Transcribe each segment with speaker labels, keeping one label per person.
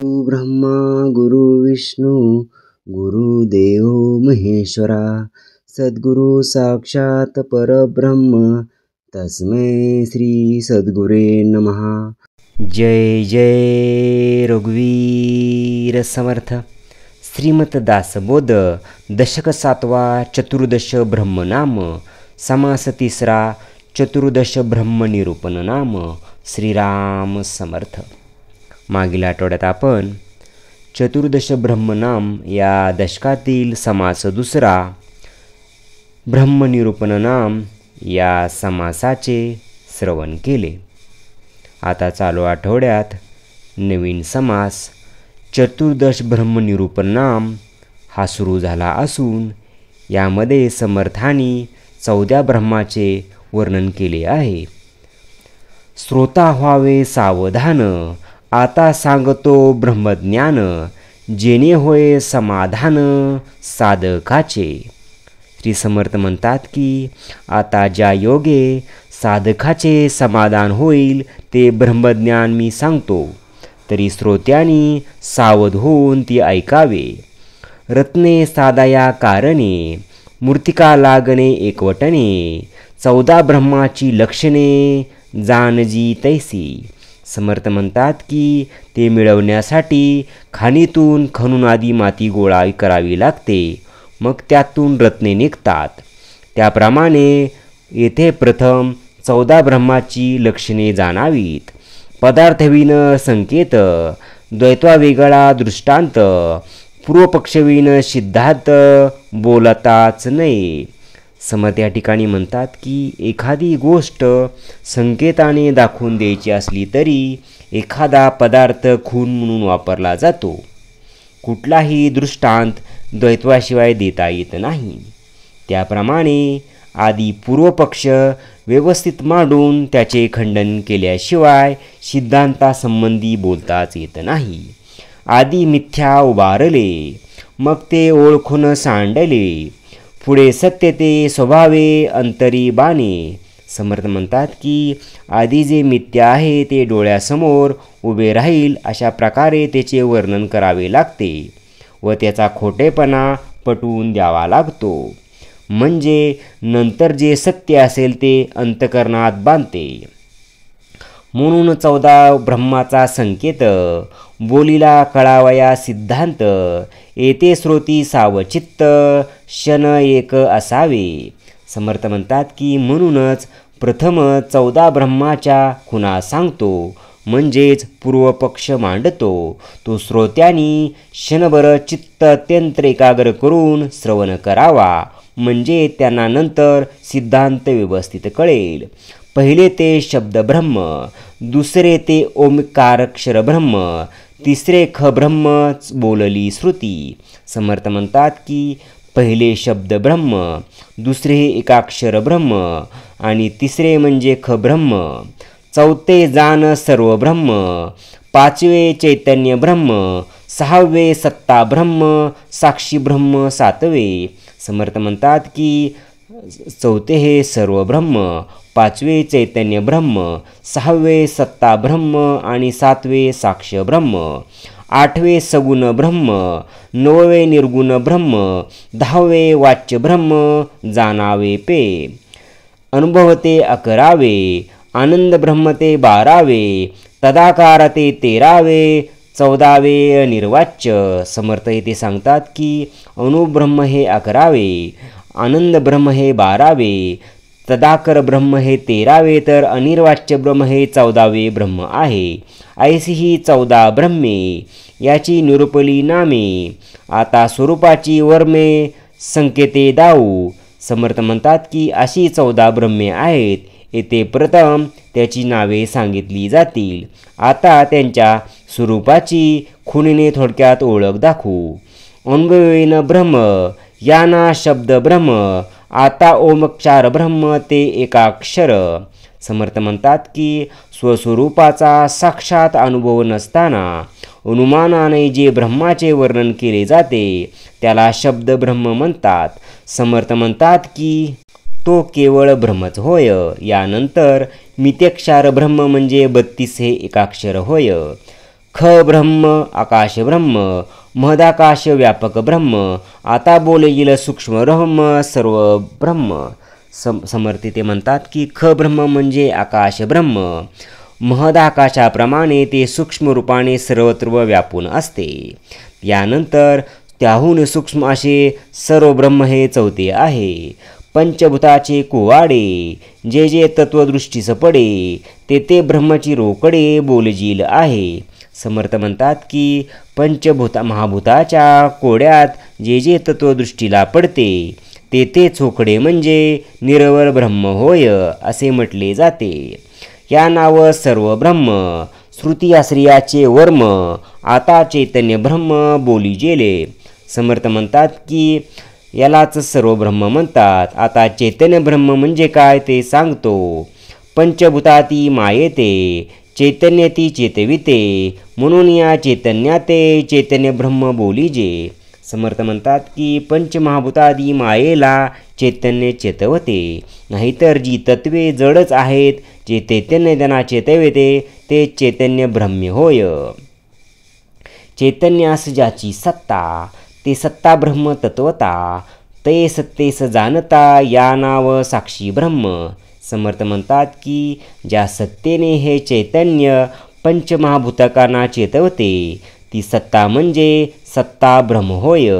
Speaker 1: ब्रह्मा गुरु विष्णू गुरुदेव महेश्वरा सद्गुरु साक्षात परब्रह्म तस्मै श्री सद्गुरे नमः। जय जय रघुवीर समर्थ। श्रीमत दासबोध दशक 7वा चतुर्दश ब्रह्मनाम समास 3रा चतुर्दश ब्रह्मनिरूपण नाम श्रीराम समर्थ। मागील आठवड्यात आपण चतुर्दश ब्रह्मनाम या दशकातील समास 2रा ब्रह्मनिरूपण नाम या समासाचे श्रवण केले। आता चालू आठवड्यात नवीन समास चतुर्दश ब्रह्मनिरूपण नाम हा सुरू झाला असून यामध्ये समर्थांनी 14 ब्रह्माचे वर्णन केले आहे। श्रोता व्हावे सावधान, आता सांगतो ब्रह्मज्ञान, जेणे होय समाधान साधकाचे। श्री समर्थ म्हणतात की आता ज्या योगे साधकाचे समाधान होईल ते ब्रह्मज्ञान मी सांगतो, तरी श्रोत्यांनी सावध होऊन ती ऐकावे। रत्ने साधाया कारणे, मूर्तिका लागणे एकवटणे, 14 ब्रह्माची लक्षणे जानजी तैसी। समर्थ म्हणतात की ते मिळवण्यासाठी खाणीतून खणून आधी माती गोळा करावी लागते, मग त्यातून रत्ने निघतात। त्याप्रमाणे येथे प्रथम 14 ब्रह्माची लक्षणे जाणावीत। पदार्थविन संकेत, द्वैत्वा वेगळा दृष्टांत, पूर्वपक्षविन सिद्धांत बोलताच नाही। समर्थ या ठिकाणी म्हणतात की एखादी गोष्ट संकेताने दाखवून द्यायची असली तरी एखादा पदार्थ खूण म्हणून वापरला जातो। कुठलाही दृष्टांत द्वैत्वाशिवाय देता येत नाही। त्याप्रमाणे आधी पूर्वपक्ष व्यवस्थित मांडून त्याचे खंडन केल्याशिवाय सिद्धांतासंबंधी बोलताच येत नाही। आधी मिथ्या उभारले, मग ते ओळखून सांडले, पुढे सत्य ते स्वभावे अंतरी बाणे। समर्थ म्हणतात की आधी जे मिथ्या आहे ते डोळ्यासमोर उभे राहील अशा प्रकारे त्याचे वर्णन करावे लागते व त्याचा खोटेपणा पटवून द्यावा लागतो, म्हणजे नंतर जे सत्य असेल ते अंतकरणात बांधते। म्हणून 14 ब्रह्माचा संकेत, बोलीला कळावया सिद्धांत, येते श्रोती सावचित्त, क्षण एक असावे। समर्थ म्हणतात की म्हणूनच प्रथम 14 ब्रह्माच्या खुणा सांगतो, म्हणजेच पूर्वपक्ष मांडतो। तो श्रोत्यांनी क्षणभर चित्त अत्यंत एकाग्र करून श्रवण करावा, म्हणजे त्यांना नंतर सिद्धांत व्यवस्थित कळेल। पहिले ते शब्द ब्रह्म, दुसरे ते ओंकाराक्षर ब्रह्म, तिसरे ख ब्रह्मच बोलली श्रुती। समर्थ म्हणतात की पहिले शब्द ब्रह्म, दुसरे एकाक्षर ब्रह्म आणि तिसरे म्हणजे ख ब्रह्म, चौथे जान सर्व ब्रह्म, 5वे चैतन्य ब्रह्म, 6वे सत्ता ब्रह्म, साक्षी ब्रह्म 7वे। समर्थ म्हणतात की 4थे हे सर्व ब्रह्म, 5वे चैतन्य ब्रह्म, 6वे सत्ता ब्रह्म आणि 7वे साक्ष ब्रह्म, 8वे सगुण ब्रह्म, 9वे निर्गुण ब्रह्म, 10वे वाच्य ब्रह्म जाणावे पे, अनुभवते 11वे, आनंद ब्रह्म ते 12वे, तदाकार ते 13वे, 14वे निर्वाच्य। समर्थ येथे सांगतात की अणुब्रह्म हे 11वे, आनंद ब्रह्म हे 12वे, तदाकर ब्रह्म हे 13वे, तर अनिर्वाच्य ब्रह्म हे 14वे ब्रह्म आहे। ऐसी ही 14 ब्रह्मे, याची निरूपली नामे, आता स्वरूपाची वर्मे संकेते दाऊ। समर्थ म्हणतात की अशी 14 ब्रह्मे आहेत, येथे प्रथम त्याची नावे सांगितली जातील। आता त्यांच्या स्वरूपाची खुणीने थोडक्यात ओळख दाखवू। अनुभवेन ब्रह्म, याना शब्द ब्रह्म, आता ओमकार ब्रह्म ते एकाक्षर। समर्थ म्हणतात की स्वस्वरूपाचा साक्षात अनुभव नसताना अनुमानाने जे ब्रह्माचे वर्णन केले जाते त्याला शब्द ब्रह्म म्हणतात। समर्थ म्हणतात की तो केवळ ब्रह्मच होय। यानंतर मित्यक्षार ब्रह्म म्हणजे 32 हे एकाक्षर होय। ख ब्रह्म आकाश ब्रह्म महदाकाश व्यापक ब्रह्म आता बोले येईल सूक्ष्म ब्रह्म सर्व ब्रह्म. समर्थ ते म्हणतात की ख ब्रह्म म्हणजे आकाश ब्रह्म. महदाकाशाप्रमाणे ते सूक्ष्म रूपाने सर्वत्र व्यापून असते. यानंतर त्याहून सूक्ष्म असे सर्व ब्रह्म हे चौथे आहे. पंचभूताचे कुवाडे जे जे तत्वदृष्टीस पडे ते ते ब्रह्मची रोकडे बोलजील आहे. समर्थ म्हणतात की महाभूताच्या कोड्यात जे जे तत्वदृष्टीला पडते ते ते चोखडे म्हणजे निरवळ ब्रह्म होय असे म्हटले जाते. या नाव सर्व ब्रह्म श्रुती आश्रयाचे वर्म आता चैतन्य ब्रह्म बोली गेले. समर्थ म्हणतात की यालाच सर्व ब्रह्म म्हणतात. आता चैतन्य ब्रह्म म्हणजे काय ते सांगतो. पंचभूताती मायेते चैतन्यती चेतविते म्हणून या चैतन्याते चैतन्य ब्रह्म बोलीजे. समर्थ म्हणतात की पंचमहाभूतादी मायेला चैतन्य चेतवते. नाहीतर जी तत्वे जडच आहेत जे चैतन्य त्यांना चेतविते ते चैतन्य ब्रह्म होय. चैतन्यास ज्याची सत्ता ते सत्ता ब्रह्म तत्वता ते सत्तेस जाणता या नाव साक्षी ब्रह्म. समर्थ म्हणतात की ज्या सत्तेने हे चैतन्य पंचमहाभूतकांना चेतवते ती सत्ता म्हणजे सत्ता ब्रह्म होय.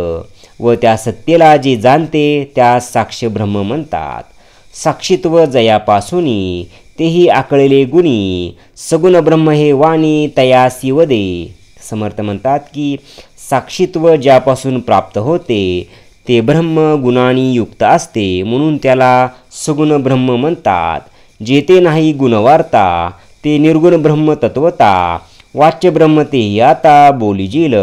Speaker 1: व त्या सत्तेला जे जाणते त्यास साक्ष ब्रह्म म्हणतात. साक्षीत्व जयापासूनी तेही आकळले गुणी सगुण ब्रह्म हे वाणी तयासी वदे. समर्थ म्हणतात की साक्षीत्व ज्यापासून प्राप्त होते ते ब्रह्म गुणांनी युक्त असते म्हणून त्याला सगुण ब्रह्म म्हणतात. जेथे नाही गुणवार्ता ते निर्गुण ब्रह्म तत्वता वाच्य ब्रह्म तेही आता बोलीजील.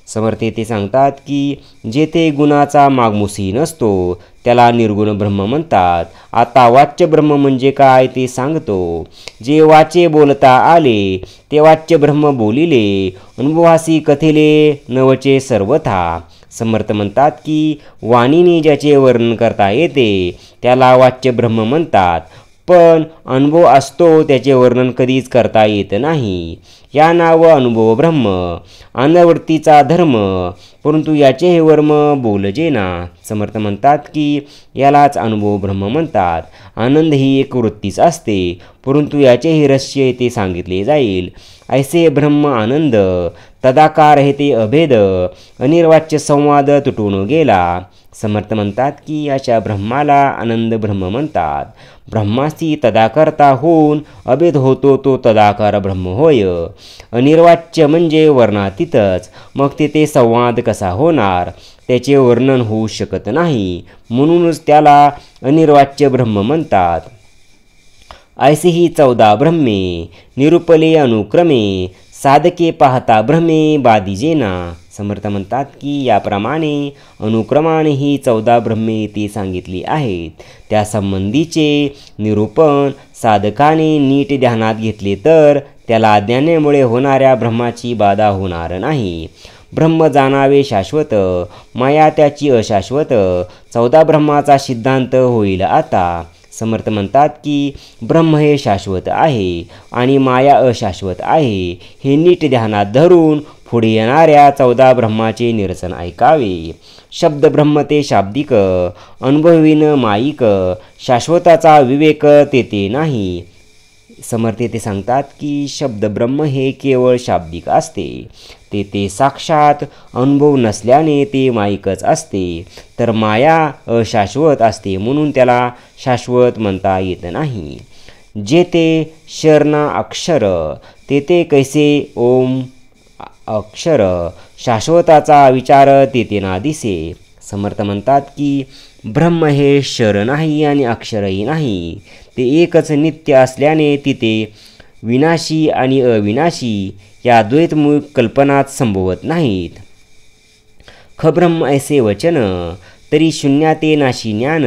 Speaker 1: समर्थ ते सांगतात की जेथे गुणाचा मागमुसही नसतो त्याला निर्गुण ब्रह्म म्हणतात. आता वाच्य ब्रह्म म्हणजे काय ते सांगतो. जे वाचे बोलता आले ते वाच्य ब्रह्म बोलिले अनुभवासी कथेले नवचे सर्वथा. समर्थ म्हणतात की वाणीने ज्याचे वर्णन करता येते त्याला वाच्य ब्रह्म म्हणतात. पण अनुभव असतो त्याचे वर्णन कधीच करता येत नाही. या नाव अनुभव ब्रह्म अनवृत्तीचा धर्म परंतु याचे हे वर्म बोलजेना. समर्थ म्हणतात की यालाच अनुभव ब्रह्म म्हणतात. आनंद ही एक वृत्तीच असते परंतु याचे हे रहस्य ते सांगितले जाईल. ऐसे ब्रह्म आनंद तदाकार हे ते अभेद अनिर्वाच्य संवाद तुटून गेला. समर्थ म्हणतात की अशा ब्रह्माला आनंद ब्रह्म म्हणतात. ब्रह्मासी तदाकरता होऊन अभेद होतो तो तदाकार ब्रह्म होय. अनिर्वाच्य म्हणजे वर्णातीतच मग तेथे संवाद कसा होणार त्याचे वर्णन होऊ शकत नाही म्हणूनच त्याला अनिर्वाच्य ब्रह्म म्हणतात. ऐसे ही 14 ब्रह्मे निरूपले अनुक्रमे साधके पाहता ब्रह्मे बादिजेना. समर्थ म्हणतात की याप्रमाणे अनुक्रमाने ही 14 ब्रह्मे ती सांगितली आहेत. त्या संबंधीचे निरूपण साधकाने नीट ध्यानात घेतले तर त्याला अज्ञानामुळे होणाऱ्या भ्रमाची बाधा होणार नाही. ब्रह्म जाणावे शाश्वत माया त्याची अशाश्वत 14 ब्रह्माचा सिद्धांत होईल आता. समर्थ म्हणतात की ब्रह्म हे शाश्वत आहे आणि माया अशाश्वत आहे. हे नीट ध्यानात धरून पुढे येणाऱ्या 14 ब्रह्माचे निरसन ऐकावे. शब्द ब्रह्म ते शाब्दिक अनुभवीन माईक शाश्वताचा विवेक तेथे नाही. समर्थ ते सांगतात की शब्द ब्रह्म हे केवळ शाब्दिक असते. ते साक्षात अनुभव नसल्याने ते माईकच असते. तर माया अशाश्वत असते म्हणून त्याला शाश्वत म्हणता येत नाही. जेथे शरणा अक्षर तेथे कैसे ओम अक्षर शाश्वताचा विचार तेथे ना दिसे. समर्थ म्हणतात की ब्रह्म हे शर नाही आणि अक्षरही नाही. ते एकच नित्य असल्याने तिथे विनाशी आणि अविनाशी या द्वैतमूळ कल्पनाच संभवत नाहीत. खब्रह्म ऐसे वचन तरी शून्याते नाशी ज्ञान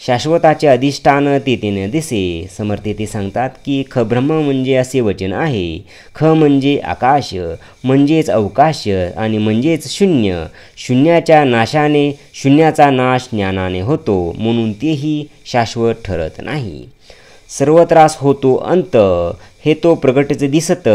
Speaker 1: शाश्वताचे अधिष्ठान तेथे न दिसे. समर्थ ते सांगतात की खब्रह्म म्हणजे असे वचन आहे. ख म्हणजे आकाश म्हणजेच अवकाश आणि म्हणजेच शून्य. शून्याच्या नाशाने शून्याचा नाश ज्ञानाने होतो म्हणून तेही शाश्वत ठरत नाही. सर्व त्रास होतो अंत हे तो प्रगटच दिसत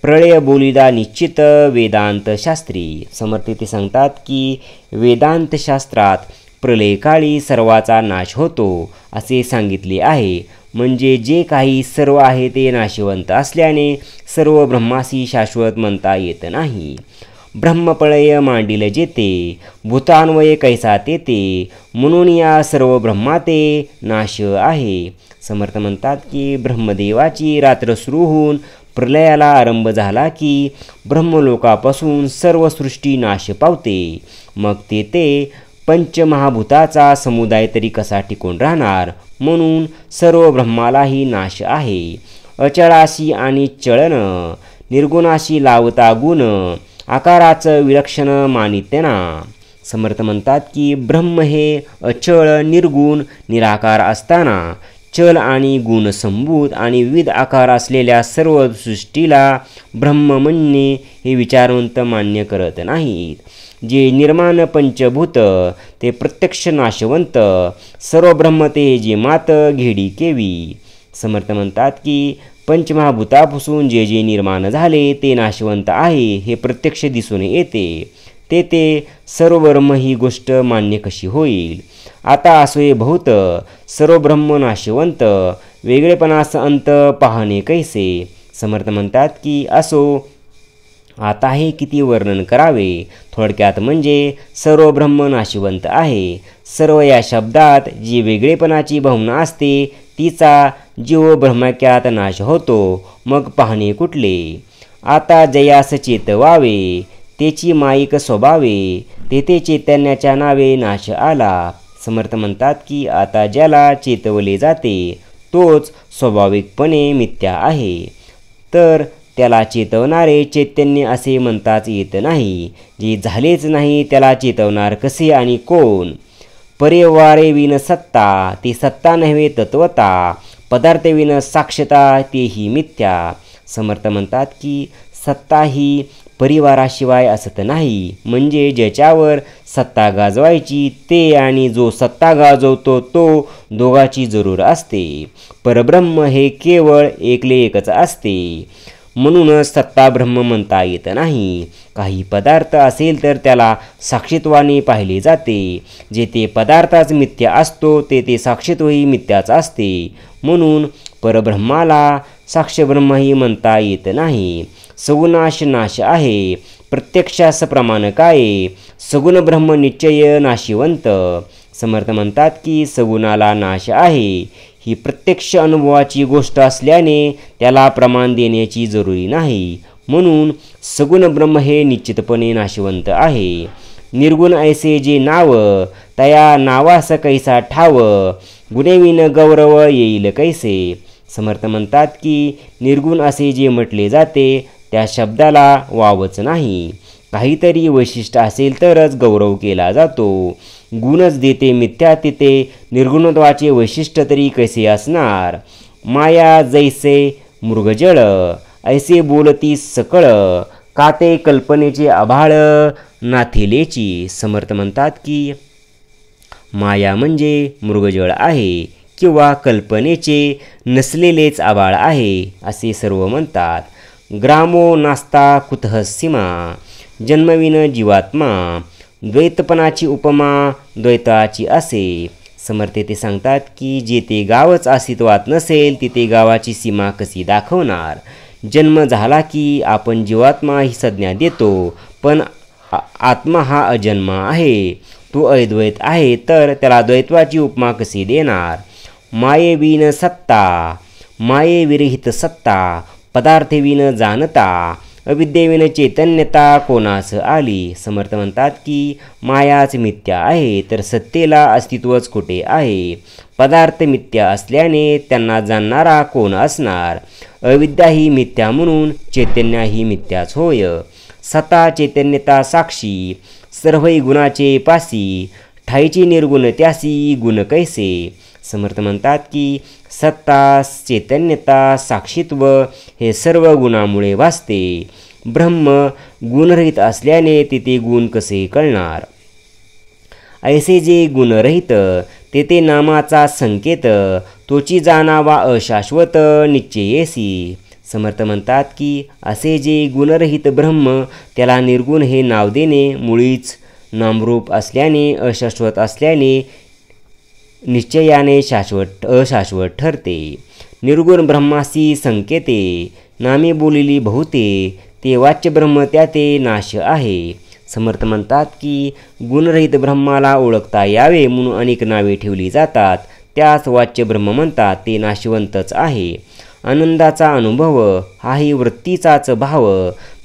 Speaker 1: प्रलय बोलिदा निश्चित वेदांत शास्त्री. समर्थ ते सांगतात की वेदांत शास्त्रात प्रलयकाळी सर्वाचा नाश होतो असे सांगितले आहे. म्हणजे जे काही सर्व आहे ते नाशवंत असल्याने सर्व ब्रह्मासी शाश्वत म्हणता येत नाही. ब्रह्मप्रलय मांडिल जेते भूतान्वय कैसा तेते म्हणून या सर्व ब्रह्माते नाश आहे. समर्थ म्हणतात की ब्रह्मदेवाची रात्र सुरू होऊन प्रलयाला आरंभ झाला की ब्रह्मलोकापासून सर्व सृष्टी नाश पावते. मग तेथे पंचमहाभूताचा समुदाय तरी कसा टिकून राहणार. म्हणून सर्व ब्रह्मालाही नाश आहे. अचळाशी आणि चळन निर्गुणाशी लावता गुण आकाराचं विलक्षण मानित्यना. समर्थ म्हणतात की ब्रह्म हे अचळ निर्गुण निराकार असताना चल आणि गुणसंभूत आणि विविध आकार असलेल्या सर्व सृष्टीला ब्रह्म म्हणणे हे विचारवंत मान्य करत नाहीत. जे निर्माण पंचभूत ते प्रत्यक्ष नाशवंत सर्व ब्रह्म ते जे मात घेडी केवी. समर्थ म्हणतात की पंचमहाभूतापासून जे जे निर्माण झाले ते नाशवंत आहे हे प्रत्यक्ष दिसून येते. ते सर्व ब्रह्म ही गोष्ट मान्य कशी होईल. आता असोय बहुत सर्व ब्रह्म नाशवंत वेगळेपणास अंत पाहणे कैसे. समर्थ म्हणतात की असो आता हे किती वर्णन करावे. थोडक्यात म्हणजे सर्व ब्रह्म नाशवंत आहे. सर्व या शब्दात जी वेगळेपणाची भावना असते तिचा जीव ब्रह्मक्यात नाश होतो. मग पाहणे कुठले. आता जयास चेतवावे तेची माईक स्वभावे तेथे चैतन्याच्या नावे नाश आला. समर्थ म्हणतात की आता ज्याला चेतवले जाते तोच स्वाभाविकपणे मिथ्या आहे. तर त्याला चेतवणारे चैतन्य असे म्हणताच येत नाही. जे झालेच नाही त्याला चेतवणार कसे आणि कोण. परिवारे विन सत्ता ते सत्ता नव्हे तत्वता पदार्थ विन साक्षता तेही मिथ्या. समर्थ म्हणतात की सत्ता ही परिवाराशिवाय असत नाही. म्हणजे ज्याच्यावर सत्ता गाजवायची ते आणि जो सत्ता गाजवतो तो दोघाची जरूर असते. परब्रह्म हे केवळ एकले एकच असते. म्हणूनच सत्ता ब्रह्म म्हणता येत नाही. काही पदार्थ असेल तर त्याला साक्षीत्वाने पाहिले जाते. जेथे पदार्थाच मिथ्या असतो ते साक्षीत्वही मिथ्याच असते. म्हणून परब्रह्माला साक्षब्रह्मही म्हणता येत नाही. सगुणाश नाश आहे प्रत्यक्षास प्रमाण काय सगुण ब्रह्म निश्चय नाशिवंत. समर्थ म्हणतात की सगुणाला नाश आहे ही प्रत्यक्ष अनुभवाची गोष्ट असल्याने त्याला प्रमाण देण्याची जरुरी नाही. म्हणून सगुण ब्रह्म हे निश्चितपणे नाशवंत आहे. निर्गुण ऐसे जे नाव तया नावास कैसा ठाव गुणेविन गौरव येईल कैसे. समर्थ म्हणतात की निर्गुण असे जे म्हटले जाते त्या शब्दाला वावच नाही. काहीतरी वैशिष्ट्य असेल तरच गौरव केला जातो. गुणच देते मिथ्या तिथे निर्गुणत्वाचे वैशिष्ट्य तरी कसे असणार. माया जैसे मृगजळ ऐसे बोलती सकळ काते कल्पनेचे आभाळ नाथिलेची. समर्थ म्हणतात की माया म्हणजे मृगजळ आहे किंवा कल्पनेचे नसलेलेच आभाळ आहे असे सर्व म्हणतात. ग्रामो नास्ता कुतः सीमा जन्मविन जीवात्मा द्वैतपणाची उपमा द्वैताची असे. समर्थ ते सांगतात की जेथे गावच अस्तित्वात नसेल तिथे गावाची सीमा कशी दाखवणार. जन्म झाला की आपण जीवात्मा ही संज्ञा देतो पण आत्मा हा अजन्मा आहे. तो अद्वैत आहे तर त्याला द्वैत्वाची उपमा कशी देणार. मायेविन सत्ता मायेविरहित सत्ता पदार्थविन जाणता अविद्येविन चैतन्यता कोणास आली. समर्थ म्हणतात की मायाच मिथ्या आहे तर सत्तेला अस्तित्वच कुठे आहे. पदार्थ मिथ्या असल्याने त्यांना जाणणारा कोण असणार. अविद्या ही मिथ्या म्हणून चैतन्य ही मिथ्याच होय. सता चैतन्यता साक्षी सर्वही गुणाचे पासी ठाईची निर्गुण त्यासी गुण कैसे. समर्थ म्हणतात की सत्ता चैतन्यता साक्षीत्व हे सर्व गुणामुळे वाचते. ब्रह्म गुणरहित असल्याने तिथे गुण कसे कळणार. ऐसे जे गुणरहित तेथे नामाचा संकेत तोची जाणावा अशाश्वत निश्चयेसी. समर्थ म्हणतात की असे जे गुणरहित ब्रह्म, त्याला निर्गुण हे नाव देणे मुळीच नामरूप असल्याने, अशाश्वत असल्याने निश्चयाने अशाश्वत ठरते. निर्गुण ब्रह्मासी संकेते, नामे बोलिली बहुते, ते वाच्य ब्रह्म त्याते नाश आहे. समर्थ म्हणतात की गुणरहित ब्रह्माला ओळखता यावे म्हणून अनेक नावे ठेवली जातात. त्यास वाच्य ब्रह्म म्हणतात. ते नाशवंतच आहे. आनंदाचा अनुभव हाही वृत्तीचाच भाव,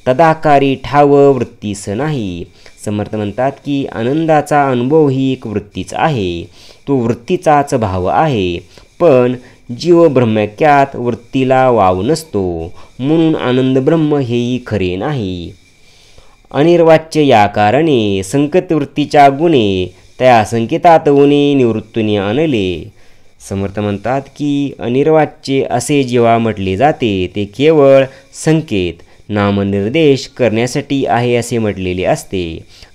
Speaker 1: तदाकारी ठाव वृत्तीस नाही. समर्थ म्हणतात की आनंदाचा अनुभव ही एक वृत्तीच आहे, तो वृत्तीचाच भाव आहे. पण जीव ब्रह्मक्यात वृत्तीला वाव नसतो, म्हणून आनंद ब्रह्म हेही खरे नाही. अनिर्वाच्य या कारणे संकेत वृत्तीच्या गुणे, त्या संकेतात उणे निवृत्तीने आणले. समर्थ म्हणतात की अनिर्वाच्य असे जेव्हा म्हटले जाते ते केवळ संकेत नामनिर्देश करण्यासाठी आहे असे म्हटलेले असते.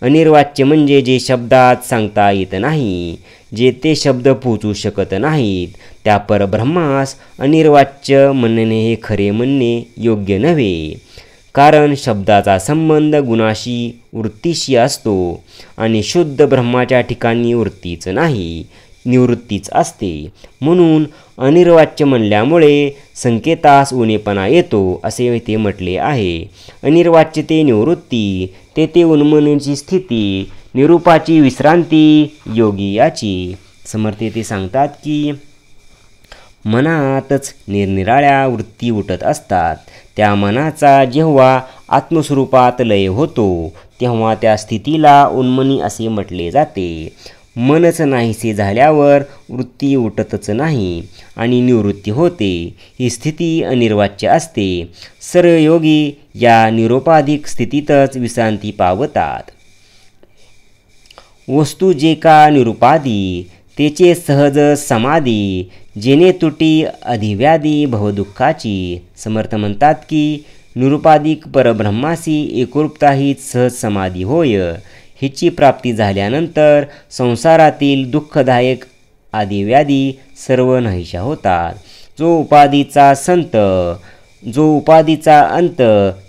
Speaker 1: अनिर्वाच्य म्हणजे जे शब्दात सांगता येत नाही, जे ते शब्द पोचू शकत नाहीत, त्या परब्रह्मास अनिर्वाच्य म्हणणे हे खरे म्हणणे योग्य नव्हे. कारण शब्दाचा संबंध गुणाशी वृत्तीशी असतो आणि शुद्ध ब्रह्माच्या ठिकाणी वृत्तीच नाही, निवृत्तीच असते. म्हणून अनिर्वाच्य म्हणल्यामुळे संकेतास उणेपणा येतो असे ते म्हटले आहे. अनिर्वाच्य ते निवृत्ती, तेथे उन्मनीची स्थिती, निरूपाची विश्रांती योगी याची. समर्थ ते सांगतात की मनातच निरनिराळ्या वृत्ती उठत असतात. त्या मनाचा जेव्हा आत्मस्वरूपात लय होतो तेव्हा त्या स्थितीला उन्मनी असे म्हटले जाते. मनच नाहीसे झाल्यावर वृत्ती उठतच नाही आणि निवृत्ती होते. ही स्थिती अनिर्वाच्य असते. सर्व योगी या निरोपाधिक स्थितीतच विश्रांती पावतात. वस्तू जे का निरुपादी, तेचे सहज समाधी, जेणे तुटी अधिव्याधी भवदुःखाची. समर्थ म्हणतात की निरुपाधिक परब्रह्मासी एकरूपता हीच सहज समाधी होय. हिची प्राप्ती झाल्यानंतर संसारातील दुःखदायक आदिव्याधी सर्व नाहीशा होतात. जो उपाधीचा अंत,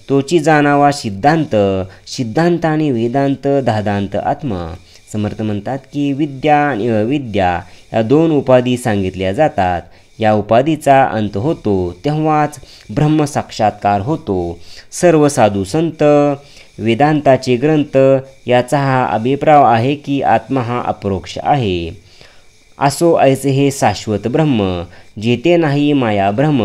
Speaker 1: तोची जाणावा सिद्धांत, सिद्धांताने वेदांत दादांत आत्मा. समर्थ म्हणतात की विद्या आणि अविद्या या दोन उपाधी सांगितल्या जातात. या उपाधीचा अंत होतो तेव्हाच ब्रह्म साक्षात्कार होतो. सर्व साधू संत, वेदांताचे ग्रंथ याचा हा अभिप्राय आहे की आत्मा हा अपरोक्ष आहे. असो ऐसे हे शाश्वत ब्रह्म, जेते नाही माया भ्रम,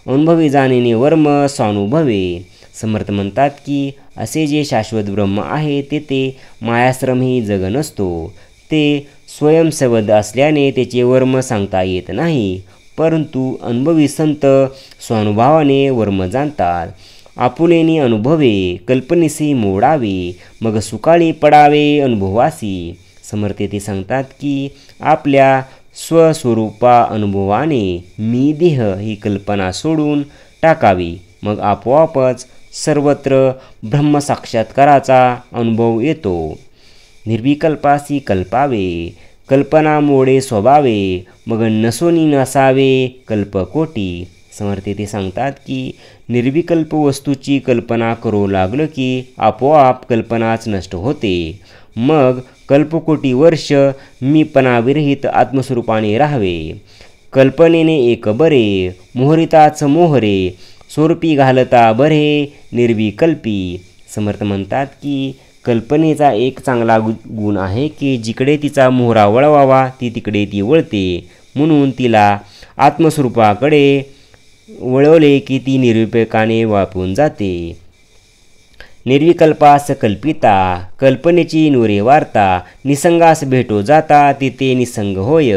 Speaker 1: अनुभवी जाणेने वर्म स्वानुभवे. समर्थ म्हणतात की असे जे शाश्वत ब्रह्म आहे तेथे मायाश्रमही जग नसतो. ते स्वयंसवद असल्याने त्याचे वर्म सांगता येत नाही, परंतु अनुभवी संत स्वानुभवाने वर्म जाणतात. आपुलेनी अनुभवे कल्पनेसी मोडावे, मग सुकाळी पडावे अनुभवासी. समर्थ ते सांगतात की आपल्या स्वस्वरूपा अनुभवाने मी देह ही कल्पना सोडून टाकावी, मग आपोआपच सर्वत्र ब्रह्मसाक्षात्काराचा अनुभव येतो. निर्विकल्पासी कल्पावे, कल्पना मोडे स्वभावे, मग नसोनी नसावे कल्पकोटी. समर्थ ते सांगतात की निर्विकल्प वस्तूची कल्पना करू लागलं की आपोआप कल्पनाच नष्ट होते. मग कल्पकोटी वर्ष मीपणाविरहित आत्मस्वरूपाने राहावे. कल्पनेने एक बरे, मोहरिताच मोहरे, स्वरूपी घालता बरे निर्विकल्पी. समर्थ म्हणतात की कल्पनेचा एक चांगला गुण आहे की जिकडे तिचा मोहरा वळवावा तिकडे ती वळते. म्हणून तिला आत्मस्वरूपाकडे वळवले की ती निर्विपेकाने वापरून जाते. निर्विकल्पास कल्पिता, कल्पनेची नुरे वार्ता, निसंगास भेटो जाता तिथे निसंग होय.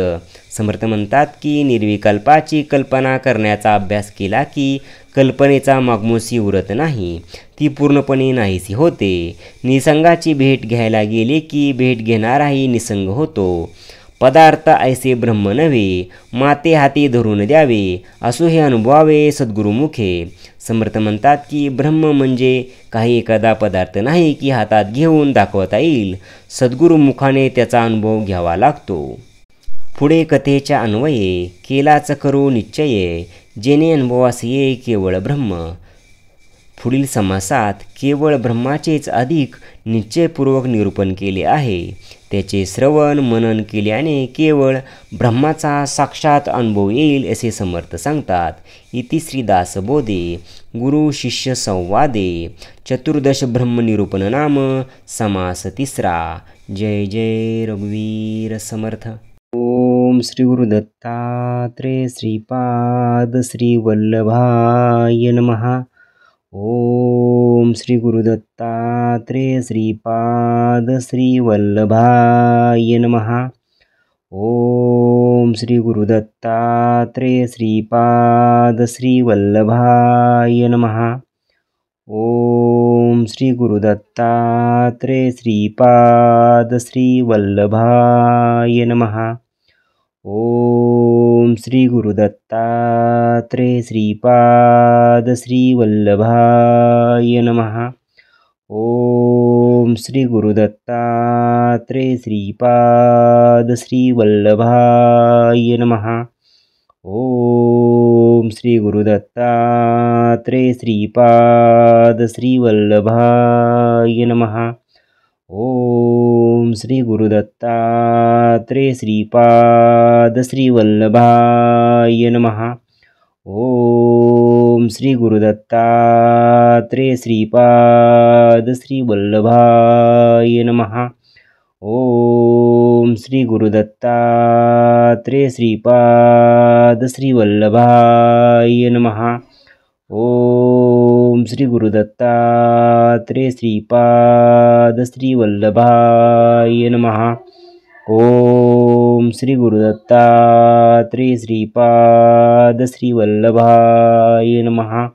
Speaker 1: समर्थ म्हणतात की निर्विकल्पाची कल्पना करण्याचा अभ्यास केला की कल्पनेचा मागमूसी उरत नाही, ती पूर्णपणे नाहीशी होते. निसंगाची भेट घ्यायला गेले की भेट घेणाराही निसंग होतो. पदार्थ ऐसे ब्रह्म नव्हे, माते हाती धरून द्यावे, असो हे अनुभवावे सद्गुरुमुखे. समर्थ म्हणतात की ब्रह्म म्हणजे काही एखादा पदार्थ नाही की हातात घेऊन दाखवता येईल. सद्गुरुमुखाने त्याचा अनुभव घ्यावा लागतो. पुढे कथेच्या अन्वये केलाच करू निश्चये, जेणे अनुभवास येई केवळ ब्रह्म. पुढील समासात केवळ ब्रह्माचेच अधिक निश्चयपूर्वक निरूपण केले आहे. त्याचे श्रवण मनन केल्याने केवळ ब्रह्माचा साक्षात अनुभव येईल असे समर्थ सांगतात. इति श्री दासबोधे गुरु शिष्य संवादे चतुर्दश ब्रह्मनिरूपण नाम समास तिसरा. जय जय रघुवीर समर्थ. ओम श्री गुरु दत्तात्रेय श्रीपाद श्री वल्लभाय नमः. ओम श्री गुरु दत्तात्रेय श्रीपाद श्री वल्लभाय नमः. ओम श्री गुरु दत्तात्रेय श्रीपाद श्री वल्लभाय नमः. ओम श्री गुरु दत्तात्रेय श्रीपाद श्री वल्लभाय नमः. ओम श्री गुरु दत्तात्रेय श्रीपाद श्री वल्लभाय नमः. ओम श्री गुरु दत्तात्रेय श्रीपाद श्री वल्लभाय नमः. ओम श्री गुरु दत्तात्रेय श्रीपाद श्री वल्लभाय नमः. ओम श्री गुरु दत्तात्रेय श्रीपाद श्री वल्लभाय नमः. ओम श्री गुरु दत्तात्रेय श्रीपाद श्री वल्लभाय नमः. ओम श्री गुरु दत्तात्रेय श्रीपाद श्री वल्लभाय नमः. ओम श्री गुरु दत्तात्रेय श्रीपाद श्री वल्लभाय नमः. ओम श्री गुरु दत्तात्रेय श्रीपाद श्री वल्लभाय नमः.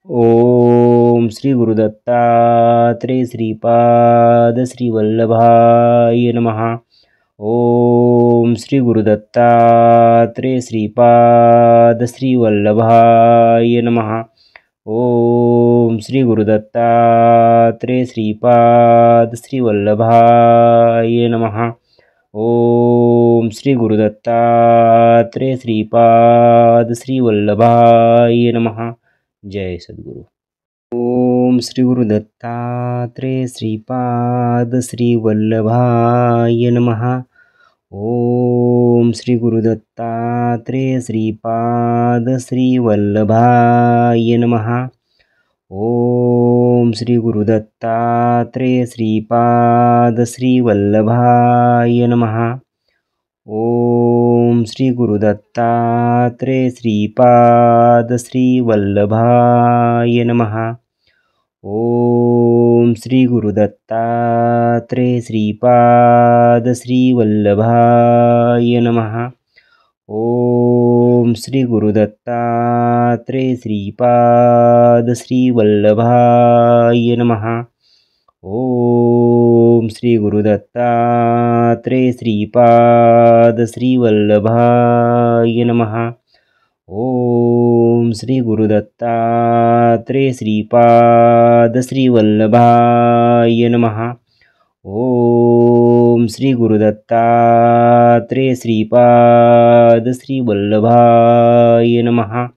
Speaker 1: ओम श्री गुरु दत्तात्रेय श्रीपाद श्री वल्लभाय नमः. ओम श्री गुरु दत्तात्रेय श्रीपाद श्री वल्लभाय नमः. ओम श्री गुरु दत्तात्रेय श्रीपाद श्री वल्लभाय नमः. ओम श्री गुरु दत्तात्रेय श्रीपाद श्री वल्लभाय नमः. जय सद्गुरु. ओम श्री गुरु दत्तात्रेय श्रीपाद श्री वल्लभाय नमः. ओम श्री गुरु दत्तात्रेय श्रीपाद श्री वल्लभाय नमः. ओम श्री गुरु दत्तात्रेय श्रीपाद श्री वल्लभाय नमः. ओम श्री गुरु दत्तात्रेय श्रीपाद श्री वल्लभाय नमः. ओम श्री गुरु दत्तात्रेय श्रीपाद श्री वल्लभाय नमः. ओम श्री गुरु दत्तात्रेय श्रीपाद श्री वल्लभाय नमः. ओम श्री गुरु दत्तात्रेय श्रीपाद श्री वल्लभाय नमः. ओम श्री गुरु दत्तात्रेय श्रीपाद श्री वल्लभाय नमः. ओम श्री गुरु दत्तात्रेय श्रीपाद श्री वल्लभाय नमः.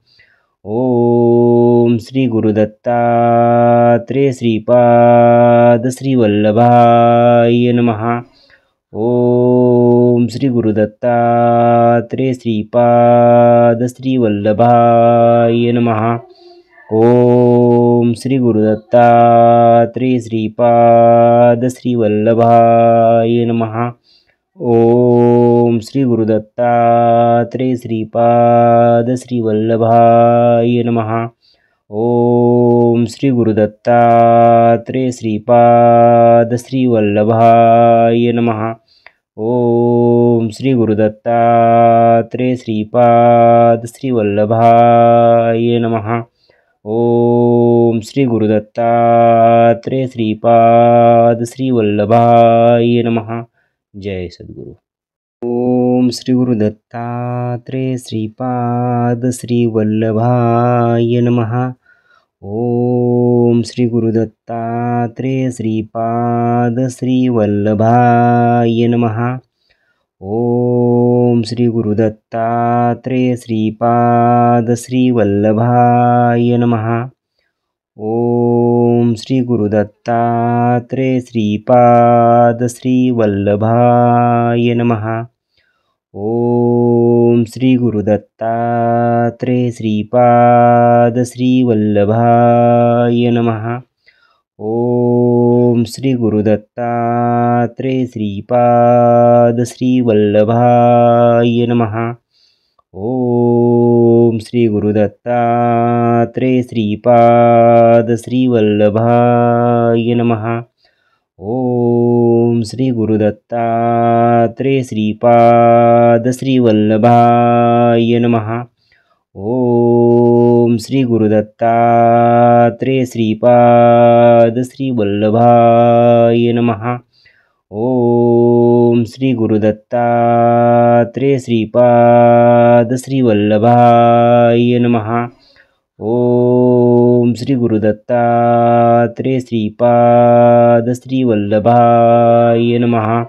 Speaker 1: ओम श्री गुरु दत्तात्रेय श्रीपाद श्री वल्लभाय नमः. ओम श्री गुरु दत्तात्रेय श्रीपाद श्री वल्लभाय नमः. ओम श्री गुरु दत्तात्रेय श्रीपाद श्री वल्लभाय नमः. ओम श्री गुरु दत्तात्रेय श्रीपाद श्री वल्लभाय नमः. ओम श्री गुरु दत्तात्रेय श्रीपाद श्री वल्लभाय नमः. ओम श्री गुरु दत्तात्रेय श्रीपाद श्री वल्लभाय नमः. ओम श्री गुरु दत्तात्रेय श्रीपाद श्री वल्लभाय नमः. जय सद्गुरु. ओम श्री गुरु दत्तात्रेय श्रीपाद श्री वल्लभाय नमः. ओम श्री गुरु दत्तात्रेय श्रीपाद श्री वल्लभाय नमः. ओम श्री गुरुदत्तात्रेय श्रीपाद श्रीवल्लभाय नमः। ओम श्री गुरुदत्तात्रेय श्रीपाद श्रीवल्लभाय नमः। ओम श्री गुरुदत्तात्रेय श्रीपाद श्रीवल्लभाय नमः। ओम श्री गुरुदत्तात्रेय श्रीपाद श्रीवल्लभाय नमः। ओम श्री गुरुदत्तात्रेय श्रीपाद श्रीवल्लभाय नमः। ओम श्री गुरुदत्तात्रेय श्रीपाद श्रीवल्लभाय नमः। ओम श्री गुरुदत्तात्रेय श्रीपाद श्रीवल्लभाय नमः। ओम श्री गुरुदत्तात्रेय श्रीपाद श्रीवल्लभाय नमः। ओम श्री गुरुदत्तात्रेय श्रीपाद श्रीवल्लभाय नमः।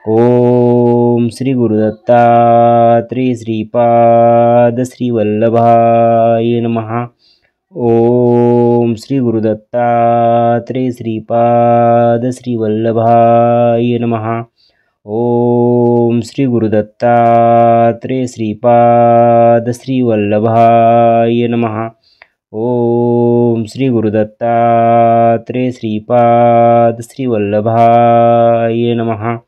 Speaker 1: ओम श्री गुरुदत्तात्रेय श्रीपाद श्रीवल्लभाय नमः। ओम श्री गुरुदत्तात्रेय श्रीपाद श्रीवल्लभाय नमः। ओम श्री गुरुदत्तात्रेय श्रीपाद श्रीवल्लभाय नमः। ओम श्री गुरुदत्तात्रेय श्रीपाद श्रीवल्लभाय नमः।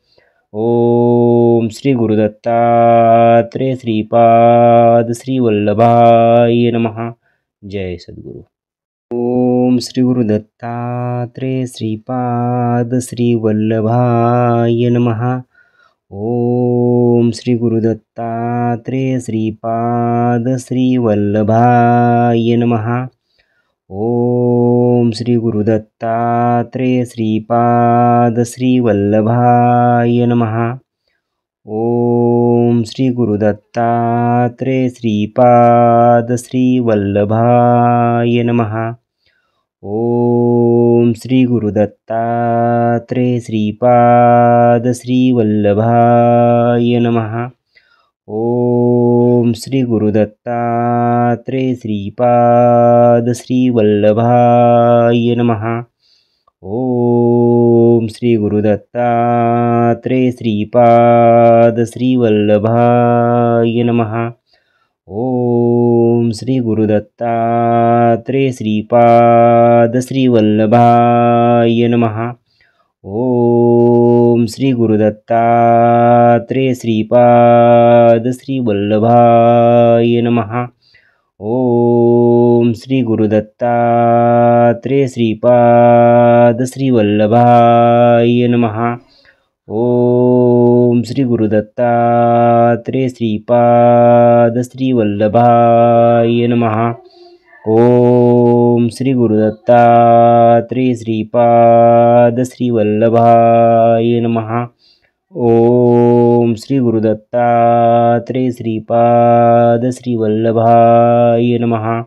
Speaker 1: ओम श्री गुरुदत्तात्रेय श्रीपाद श्रीवल्लभाय नमः। जय सद्गुरु। ओम श्री गुरुदत्तात्रेय श्रीपाद श्रीवल्लभाय नमः। ओम श्री गुरुदत्तात्रेय श्रीपाद श्रीवल्लभाय नमः। ओम श्री गुरुदत्तात्रेय श्रीपाद श्रीवल्लभाय नमः। ओम श्री गुरुदत्तात्रेय श्रीपाद श्रीवल्लभाय नमः। ओम श्री गुरुदत्तात्रेय श्रीपाद श्रीवल्लभाय नमः। ओम श्री गुरुदत्तात्रेय श्रीपाद श्रीवल्लभाय नमः। ओम श्री गुरुदत्तात्रेय श्रीपाद श्रीवल्लभाय नमः। ओम श्री गुरुदत्तात्रेय श्रीपाद श्रीवल्लभाय नमः। ओम श्री गुरुदत्तात्रेय श्रीपाद श्रीवल्लभाय नमः। ओम श्री गुरुदत्तात्रेय श्रीपाद श्रीवल्लभाय नमः। ओम श्री गुरुदत्तात्रेय श्रीपाद श्रीवल्लभाय नमः। ओम श्री गुरुदत्तात्रेय श्रीपाद श्रीवल्लभाय नमः। ओम श्री गुरुदत्तात्रेय श्रीपाद श्रीवल्लभाय नमः।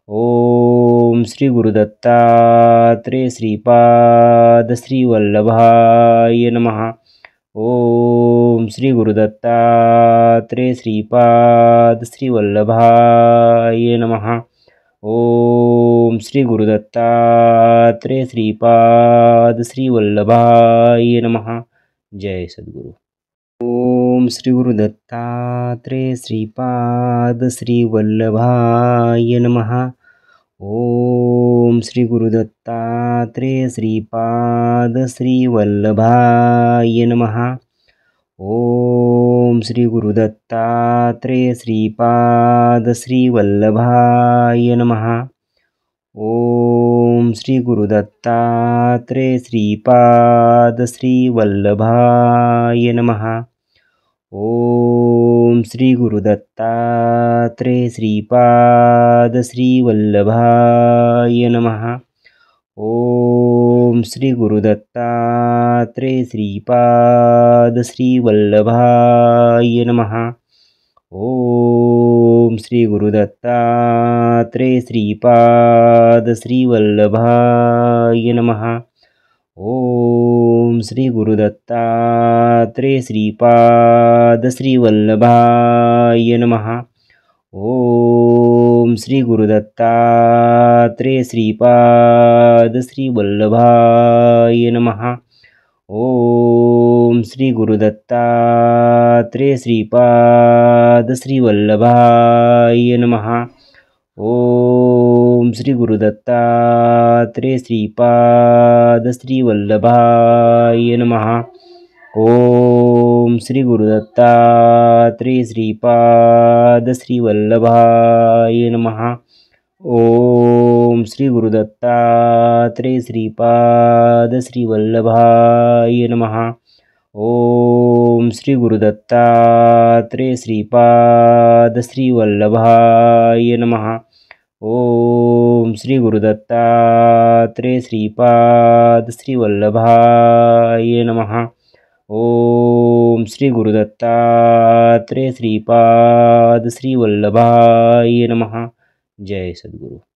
Speaker 1: ओम श्री गुरुदत्तात्रेय श्रीपाद श्रीवल्लभाय नमः। ओम श्री गुरुदत्तात्रेय श्रीपाद श्रीवल्लभाय नमः। ओम श्री गुरुदत्तात्रेय श्रीपाद श्रीवल्लभाय नमः। जय सद्गुरु। ओम श्री गुरुदत्तात्रेय श्रीपाद श्रीवल्लभाय नमः। ओम श्री गुरुदत्तात्रेय श्रीपाद श्रीवल्लभाय नमः। ओम श्री गुरुदत्तात्रेय श्रीपाद श्रीवल्लभाय नमः। ओम श्री गुरुदत्तात्रेय श्रीपाद श्रीवल्लभाय नमः। ओम श्री गुरुदत्तात्रेय श्रीपाद श्रीवल्लभाय नमः। ओम श्री गुरुदत्तात्रेय श्रीपाद श्रीवल्लभाय नमः। ओम श्री गुरुदत्तात्रेय श्रीपाद श्रीवल्लभाय नमः। ओम श्री गुरुदत्तात्रेय श्रीपाद श्रीवल्लभाय नमः। ओम श्री गुरुदत्तात्रेय श्रीपाद श्रीवल्लभाय नमः। ओम श्री गुरुदत्तात्रेय श्रीपाद श्रीवल्लभाय नमः। ओम श्री गुरुदत्तात्रेय श्रीपाद श्रीवल्लभाय नमः। ओम श्री गुरुदत्तात्रेय श्रीपाद श्रीवल्लभाय नमः। ओम श्री गुरुदत्तात्रेय श्रीपाद श्रीवल्लभाय नमः। ओम श्री गुरुदत्तात्रेय श्रीपाद श्रीवल्लभाय नमः। ओम श्री गुरुदत्तात्रेय श्रीपाद श्रीवल्लभाय नमः। ओम श्री गुरुदत्तात्रेय श्रीपाद श्रीवल्लभाय नमः। जय सद्गुरु।